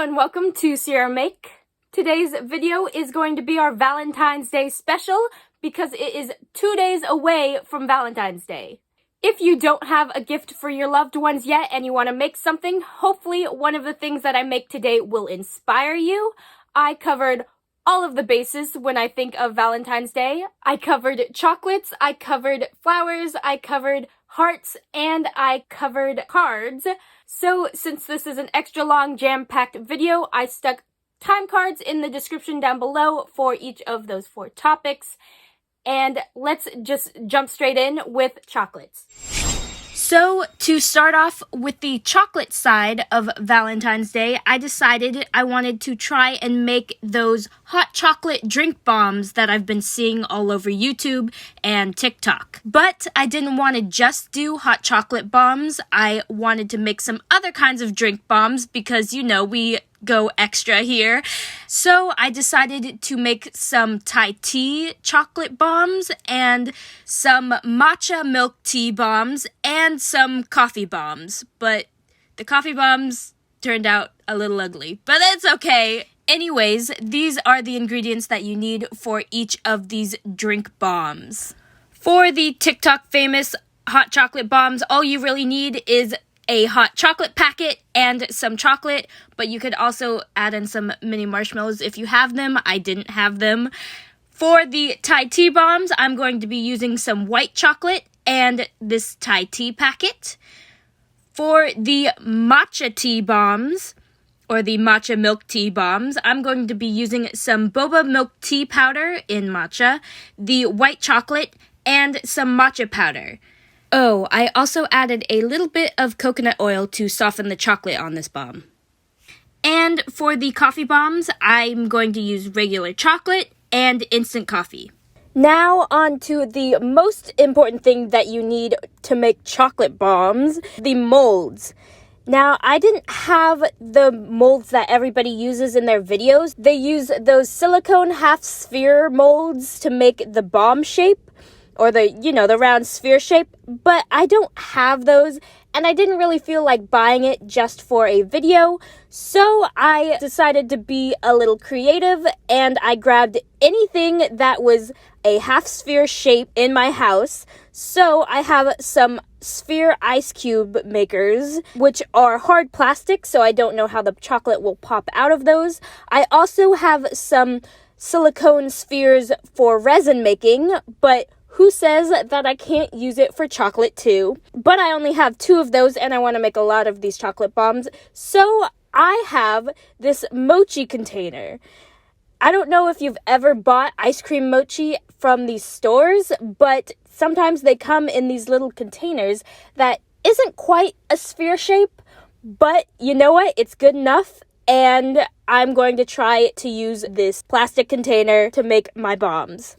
Hello and welcome to Sierra Make. Today's video is going to be our Valentine's Day special because it is 2 days away from Valentine's Day. If you don't have a gift for your loved ones yet and you want to make something, hopefully one of the things that I make today will inspire you. I covered all of the bases when I think of Valentine's Day. I covered chocolates, I covered flowers, I covered hearts, and I covered cards. So since this is an extra long jam-packed video, I stuck time cards in the description down below for each of those 4 topics. And let's just jump straight in with chocolates. So, to start off with the chocolate side of Valentine's Day, I decided I wanted to try and make those hot chocolate drink bombs that I've been seeing all over YouTube and TikTok. But I didn't want to just do hot chocolate bombs. I wanted to make some other kinds of drink bombs because, you know, we go extra here. So I decided to make some Thai tea chocolate bombs and some matcha milk tea bombs and some coffee bombs. But the coffee bombs turned out a little ugly, but it's okay. Anyways, these are the ingredients that you need for each of these drink bombs. For the TikTok famous hot chocolate bombs, all you really need is a hot chocolate packet and some chocolate, but you could also add in some mini marshmallows if you have them. I didn't have them. For the Thai tea bombs, I'm going to be using some white chocolate and this Thai tea packet. For the matcha tea bombs, or the matcha milk tea bombs, I'm going to be using some boba milk tea powder in matcha, the white chocolate, and some matcha powder. Oh, I also added a little bit of coconut oil to soften the chocolate on this bomb. And for the coffee bombs, I'm going to use regular chocolate and instant coffee. Now on to the most important thing that you need to make chocolate bombs, the molds. Now, I didn't have the molds that everybody uses in their videos. They use those silicone half-sphere molds to make the bomb shape, or the round sphere shape, but I don't have those, and I didn't really feel like buying it just for a video, so I decided to be a little creative, and I grabbed anything that was a half-sphere shape in my house. So I have some sphere ice cube makers, which are hard plastic, so I don't know how the chocolate will pop out of those. I also have some silicone spheres for resin making, but who says that I can't use it for chocolate too? But I only have 2 of those and I want to make a lot of these chocolate bombs. So I have this mochi container. I don't know if you've ever bought ice cream mochi from these stores, but sometimes they come in these little containers that isn't quite a sphere shape, but you know what? It's good enough. And I'm going to try to use this plastic container to make my bombs.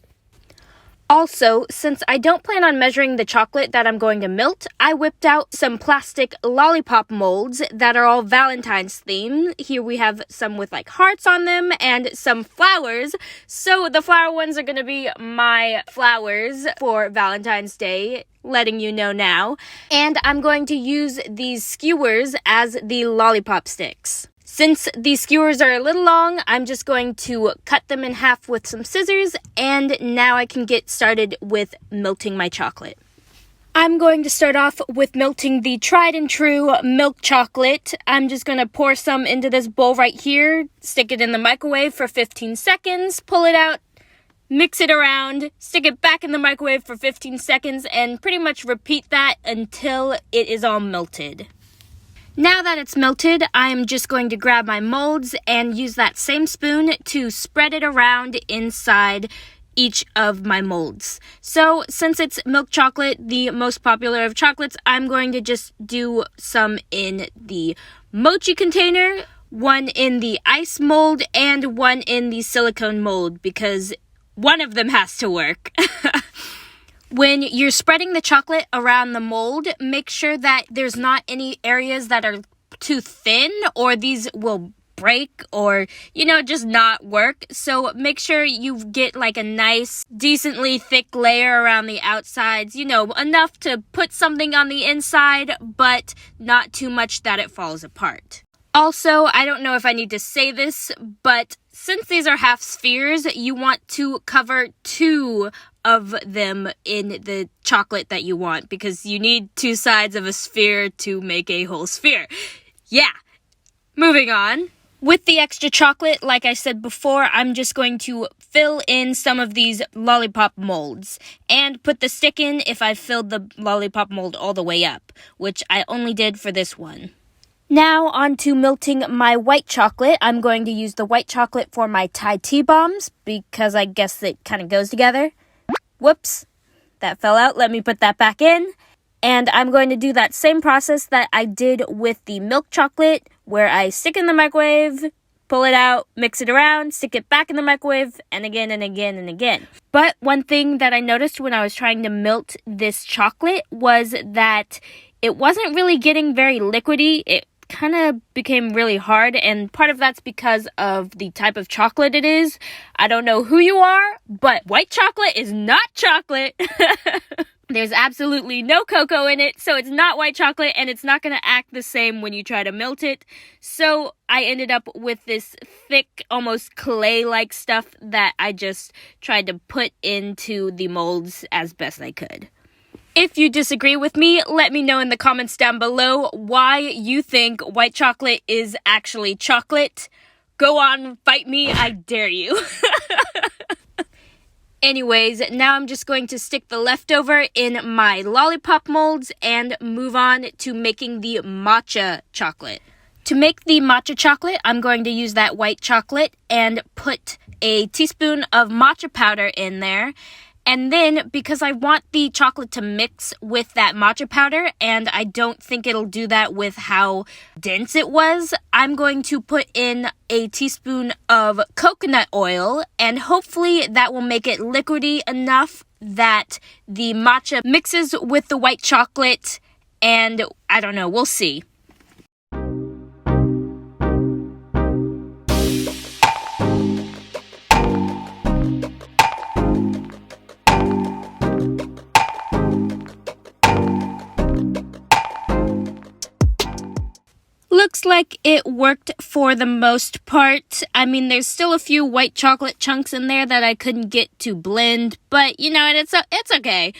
Also, since I don't plan on measuring the chocolate that I'm going to melt, I whipped out some plastic Lollipop molds that are all Valentine's themed. Here we have some with like hearts on them and some flowers. So the flower ones are going to be my flowers for Valentine's Day, letting you know now. And I'm going to use these skewers as the lollipop sticks. Since these skewers are a little long, I'm just going to cut them in half with some scissors, and now I can get started with melting my chocolate. I'm going to start off with melting the tried and true milk chocolate. I'm just going to pour some into this bowl right here, stick it in the microwave for 15 seconds, pull it out, mix it around, stick it back in the microwave for 15 seconds, and pretty much repeat that until it is all melted. Now that it's melted, I'm just going to grab my molds and use that same spoon to spread it around inside each of my molds. So since it's milk chocolate, the most popular of chocolates, I'm going to just do some in the mochi container, one in the ice mold, and one in the silicone mold because one of them has to work. When you're spreading the chocolate around the mold, make sure that there's not any areas that are too thin or these will break or, just not work. So make sure you get like a nice, decently thick layer around the outsides, enough to put something on the inside, but not too much that it falls apart. Also, I don't know if I need to say this, but since these are half spheres, you want to cover 2 of them in the chocolate that you want, because you need 2 sides of a sphere to make a whole sphere. Yeah, moving on. With the extra chocolate, like I said before, I'm just going to fill in some of these lollipop molds and put the stick in if I filled the lollipop mold all the way up, which I only did for this one. Now on to melting my white chocolate. I'm going to use the white chocolate for my Thai tea bombs because I guess it kind of goes together. Whoops, that fell out. Let me put that back in. And I'm going to do that same process that I did with the milk chocolate, where I stick in the microwave, pull it out, mix it around, stick it back in the microwave, and again and again and again. But one thing that I noticed when I was trying to melt this chocolate was that it wasn't really getting very liquidy. It kind of became really hard, and part of that's because of the type of chocolate it is. I don't know who you are, but white chocolate is not chocolate. There's absolutely no cocoa in it, so it's not white chocolate, and it's not going to act the same when you try to melt it. So I ended up with this thick, almost clay-like stuff that I just tried to put into the molds as best I could. If you disagree with me, let me know in the comments down below why you think white chocolate is actually chocolate. Go on, fight me, I dare you. Anyways, now I'm just going to stick the leftover in my lollipop molds and move on to making the matcha chocolate. To make the matcha chocolate, I'm going to use that white chocolate and put a teaspoon of matcha powder in there. And then, because I want the chocolate to mix with that matcha powder, and I don't think it'll do that with how dense it was, I'm going to put in a teaspoon of coconut oil, and hopefully that will make it liquidy enough that the matcha mixes with the white chocolate, and I don't know, we'll see. Looks like it worked for the most part. I mean, there's still a few white chocolate chunks in there that I couldn't get to blend, but you know, it's okay.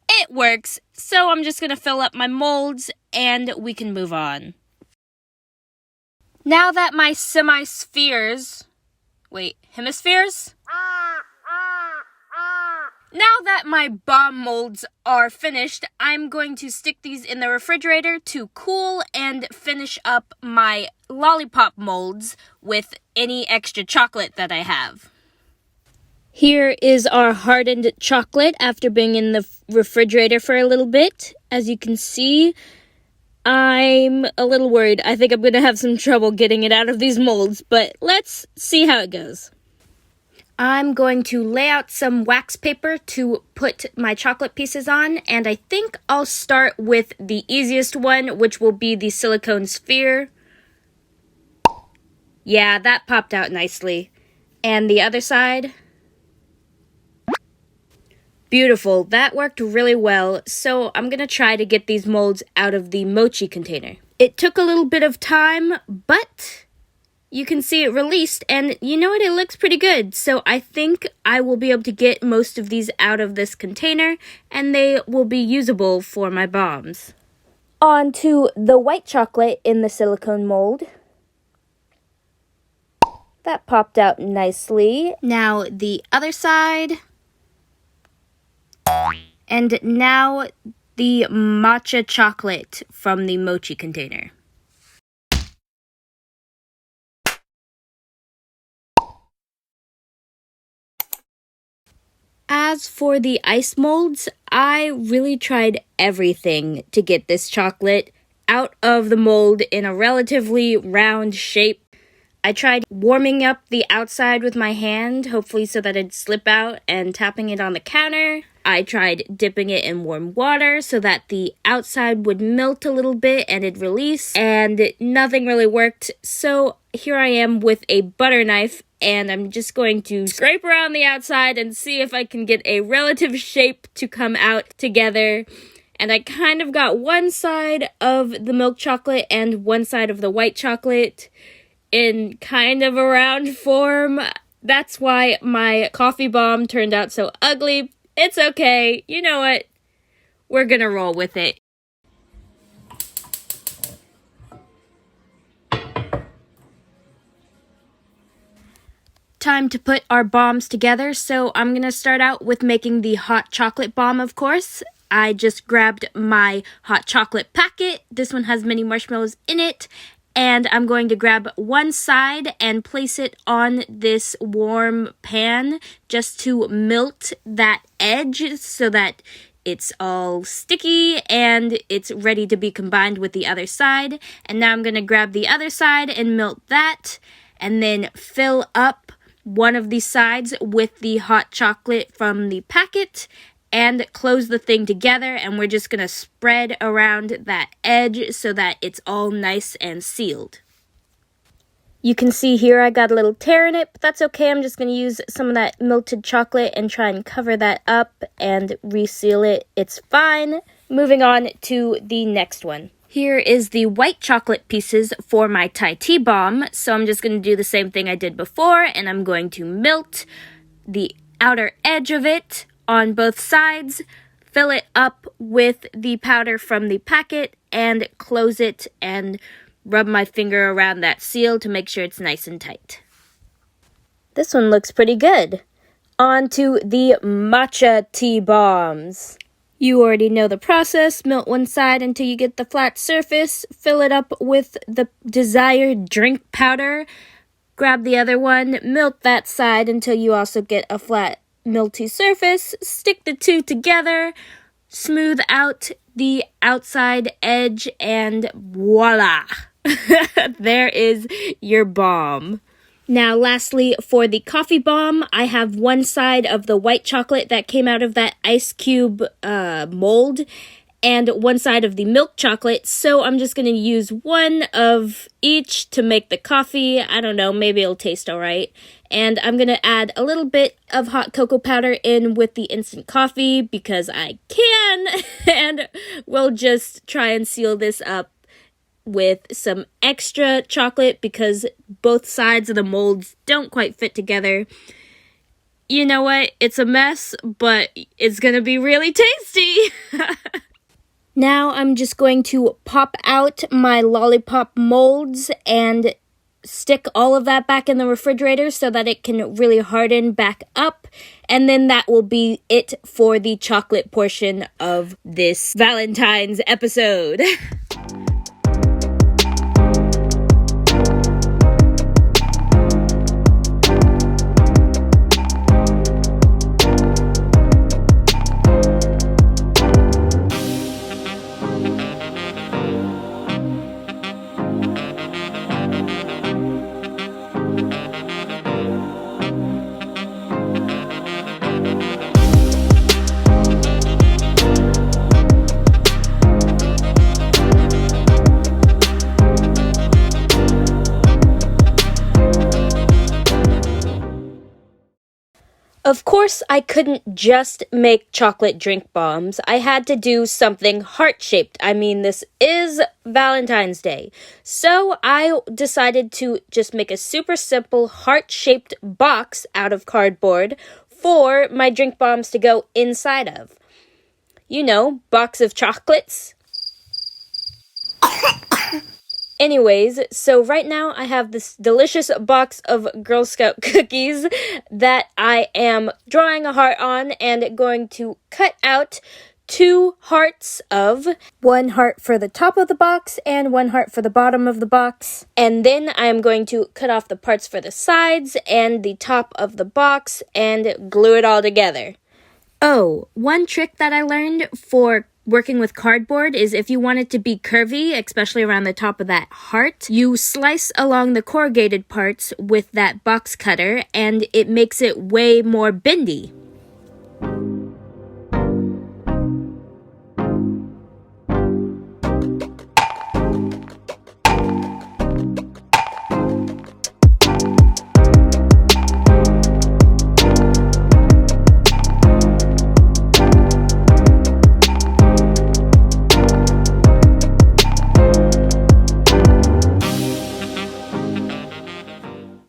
It works. So I'm just going to fill up my molds and we can move on. Now that my hemispheres? Now that my bomb molds are finished, I'm going to stick these in the refrigerator to cool and finish up my lollipop molds with any extra chocolate that I have. Here is our hardened chocolate after being in the refrigerator for a little bit. As you can see, I'm a little worried. I think I'm going to have some trouble getting it out of these molds, but let's see how it goes. I'm going to lay out some wax paper to put my chocolate pieces on, and I think I'll start with the easiest one, which will be the silicone sphere. Yeah, that popped out nicely. And the other side. Beautiful, that worked really well, so I'm going to try to get these molds out of the mochi container. It took a little bit of time, but you can see it released, and you know what, it looks pretty good. So I think I will be able to get most of these out of this container, and they will be usable for my bombs. On to the white chocolate in the silicone mold. That popped out nicely. Now the other side. And now the matcha chocolate from the mochi container. As for the ice molds, I really tried everything to get this chocolate out of the mold in a relatively round shape. I tried warming up the outside with my hand, hopefully so that it'd slip out, and tapping it on the counter. I tried dipping it in warm water so that the outside would melt a little bit and it'd release, and nothing really worked. So here I am with a butter knife, and I'm just going to scrape around the outside and see if I can get a relative shape to come out together. And I kind of got one side of the milk chocolate and one side of the white chocolate in kind of a round form. That's why my coffee bomb turned out so ugly. It's okay. You know what? We're gonna roll with it. Time to put our bombs together, so I'm gonna start out with making the hot chocolate bomb, of course. I just grabbed my hot chocolate packet. This one has mini marshmallows in it, and I'm going to grab one side and place it on this warm pan just to melt that edge so that it's all sticky and it's ready to be combined with the other side. And now I'm gonna grab the other side and melt that, and then fill up one of the sides with the hot chocolate from the packet and close the thing together, and we're just gonna spread around that edge so that it's all nice and sealed. You can see here I got a little tear in it, but that's okay. I'm just gonna use some of that melted chocolate and try and cover that up and reseal it. It's fine. Moving on to the next one. Here is the white chocolate pieces for my Thai tea bomb. So I'm just going to do the same thing I did before, and I'm going to melt the outer edge of it on both sides, fill it up with the powder from the packet, and close it and rub my finger around that seal to make sure it's nice and tight. This one looks pretty good. On to the matcha tea bombs. You already know the process. Melt one side until you get the flat surface. Fill it up with the desired drink powder. Grab the other one. Melt that side until you also get a flat melty surface. Stick the two together. Smooth out the outside edge and voila! There is your bomb. Now, lastly, for the coffee bomb, I have one side of the white chocolate that came out of that ice cube mold and one side of the milk chocolate. So I'm just going to use one of each to make the coffee. I don't know, maybe it'll taste all right. And I'm going to add a little bit of hot cocoa powder in with the instant coffee because I can. And we'll just try and seal this up with some extra chocolate because both sides of the molds don't quite fit together. You know what? It's a mess, but it's gonna be really tasty. Now I'm just going to pop out my Lollipop molds and stick all of that back in the refrigerator so that it can really harden back up. And then that will be it for the chocolate portion of this Valentine's episode. Of course, I couldn't just make chocolate drink bombs. I had to do something heart-shaped. I mean, this is Valentine's Day. So I decided to just make a super simple heart-shaped box out of cardboard for my drink bombs to go inside of. You know, box of chocolates. Anyways, so right now I have this delicious box of Girl Scout cookies that I am drawing a heart on and going to cut out 2 hearts of. 1 heart for the top of the box and 1 heart for the bottom of the box. And then I am going to cut off the parts for the sides and the top of the box and glue it all together. Oh, one trick that I learned for working with cardboard is if you want it to be curvy, especially around the top of that heart, you slice along the corrugated parts with that box cutter and it makes it way more bendy.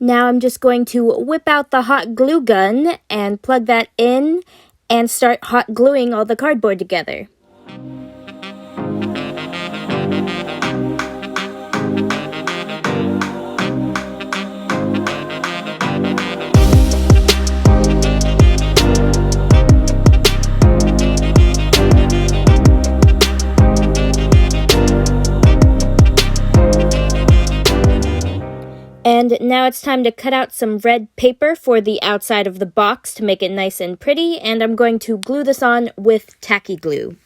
Now I'm just going to whip out the hot glue gun and plug that in and start hot gluing all the cardboard together. And now it's time to cut out some red paper for the outside of the box to make it nice and pretty, and I'm going to glue this on with Tacky Glue.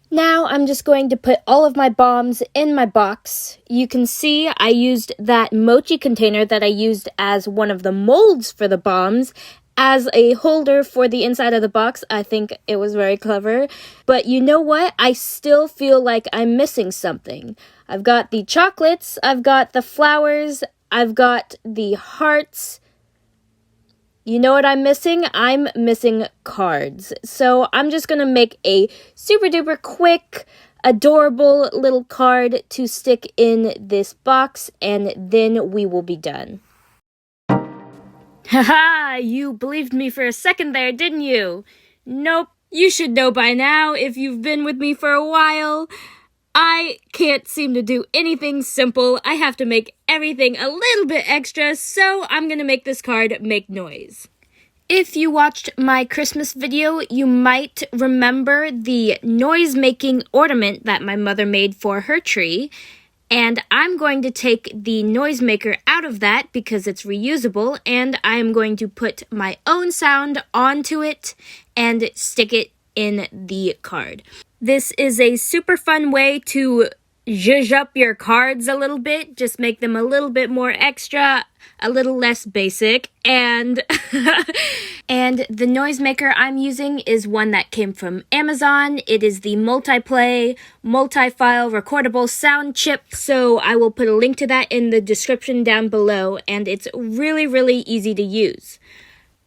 Now I'm just going to put all of my bombs in my box. You can see I used that mochi container that I used as one of the molds for the bombs as a holder for the inside of the box. I think it was very clever. But you know what? I still feel like I'm missing something. I've got the chocolates, I've got the flowers, I've got the hearts. You know what I'm missing? I'm missing cards. So I'm just going to make a super duper quick, adorable little card to stick in this box, and then we will be done. Haha, you believed me for a second there, didn't you? Nope, you should know by now if you've been with me for a while. I can't seem to do anything simple. I have to make everything a little bit extra, so I'm gonna make this card make noise. If you watched my Christmas video, you might remember the noise-making ornament that my mother made for her tree. And I'm going to take the noisemaker out of that because it's reusable, and I am going to put my own sound onto it and stick it in the card. This is a super fun way to zhuzh up your cards a little bit, just make them a little bit more extra, a little less basic, and and the noisemaker I'm using is one that came from Amazon. It is the multi-play, multi-file recordable sound chip, so I will put a link to that in the description down below, and it's really, really easy to use.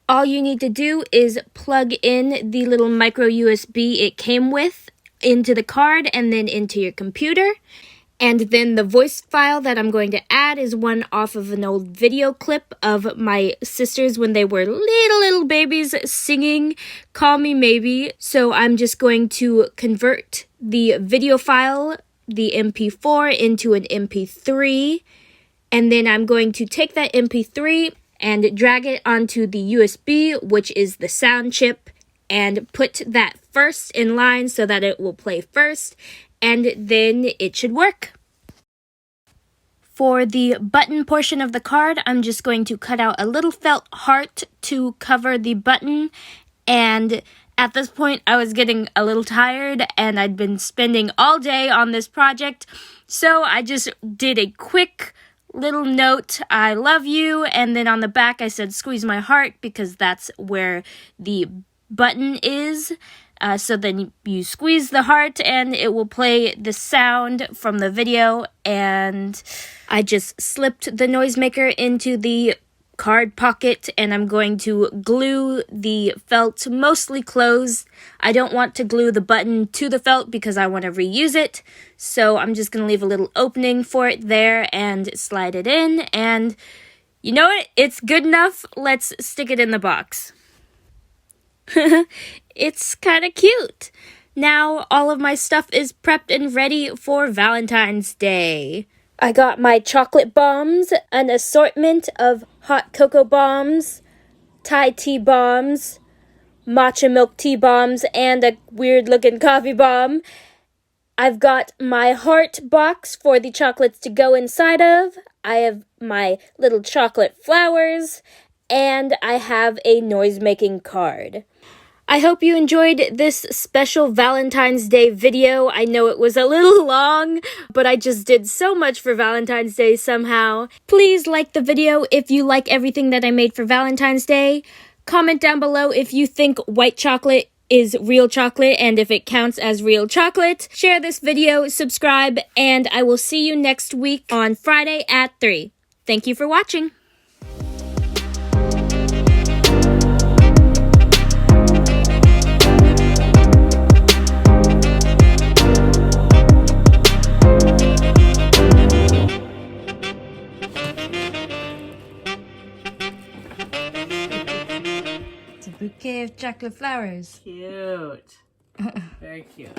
All you need to do is plug in the little micro USB it came with into the card and then into your computer. And then the voice file that I'm going to add is one off of an old video clip of my sisters when they were little babies singing Call Me Maybe. So I'm just going to convert the video file, the MP4, into an MP3. And then I'm going to take that MP3 and drag it onto the USB, which is the sound chip, and put that first in line so that it will play first, and then it should work. For the button portion of the card, I'm just going to cut out a little felt heart to cover the button, and at this point I was getting a little tired and I'd been spending all day on this project, so I just did a quick little note, I love you, and then on the back I said squeeze my heart because that's where the button is. So then you squeeze the heart and it will play the sound from the video, and I just slipped the noisemaker into the card pocket and I'm going to glue the felt mostly closed. I don't want to glue the button to the felt because I want to reuse it, so I'm just going to leave a little opening for it there and slide it in, and you know what? It's good enough. Let's stick it in the box. It's kind of cute. Now all of my stuff is prepped and ready for Valentine's Day. I got my chocolate bombs, an assortment of hot cocoa bombs, Thai tea bombs, matcha milk tea bombs, and a weird looking coffee bomb. I've got my heart box for the chocolates to go inside of. I have my little chocolate flowers, and I have a noise-making card. I hope you enjoyed this special Valentine's Day video. I know it was a little long, but I just did so much for Valentine's Day somehow. Please like the video if you like everything that I made for Valentine's Day. Comment down below if you think white chocolate is real chocolate and if it counts as real chocolate. Share this video, subscribe, and I will see you next week on Friday at 3. Thank you for watching. It's a bouquet of chocolate flowers. Cute. Very cute.